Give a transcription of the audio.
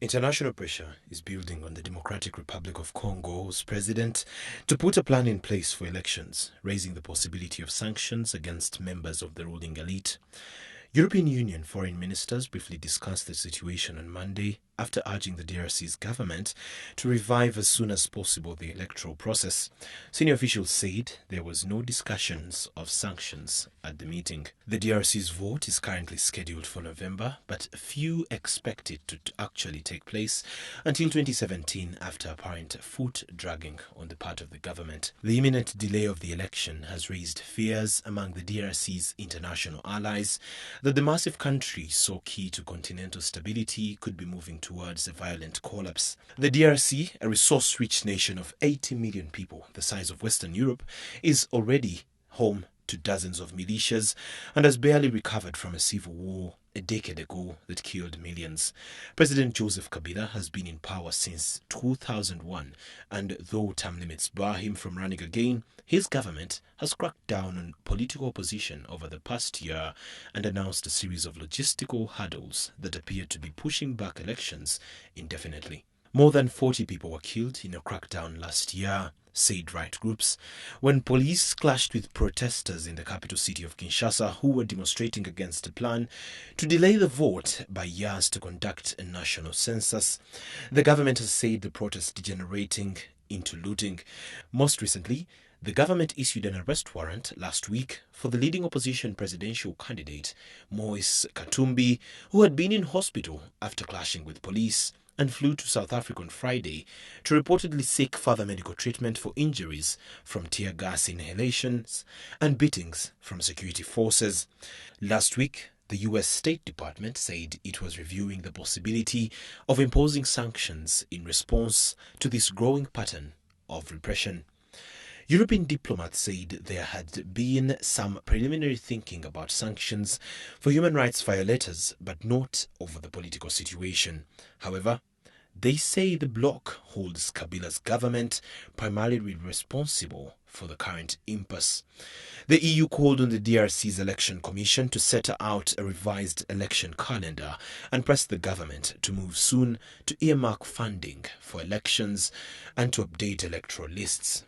International pressure is building on the Democratic Republic of Congo's president to put a plan in place for elections, raising the possibility of sanctions against members of the ruling elite. European Union foreign ministers briefly discussed the situation on Monday after urging the DRC's government to revive as soon as possible the electoral process. Senior officials said there was no discussions of sanctions at the meeting. The DRC's vote is currently scheduled for November, but few expect it to actually take place until 2017 after apparent foot dragging on the part of the government. The imminent delay of the election has raised fears among the DRC's international allies that the massive country so key to continental stability could be moving towards a violent collapse. The DRC, a resource-rich nation of 80 million people, the size of Western Europe, is already home to dozens of militias and has barely recovered from a civil war a decade ago that killed millions. President Joseph Kabila has been in power since 2001, and though term limits bar him from running again, his government has cracked down on political opposition over the past year and announced a series of logistical hurdles that appear to be pushing back elections indefinitely. More than 40 people were killed in a crackdown last year, said right groups, when police clashed with protesters in the capital city of Kinshasa who were demonstrating against a plan to delay the vote by years to conduct a national census. The government has said the protests degenerating into looting. Most recently, the government issued an arrest warrant last week for the leading opposition presidential candidate, Moise Katumbi, who had been in hospital after clashing with police and flew to South Africa on Friday to reportedly seek further medical treatment for injuries from tear gas inhalations and beatings from security forces. Last week, the US State Department said it was reviewing the possibility of imposing sanctions in response to this growing pattern of repression. European diplomats said there had been some preliminary thinking about sanctions for human rights violators, but not over the political situation. However, they say the bloc holds Kabila's government primarily responsible for the current impasse. The EU called on the DRC's Election Commission to set out a revised election calendar and pressed the government to move soon to earmark funding for elections and to update electoral lists.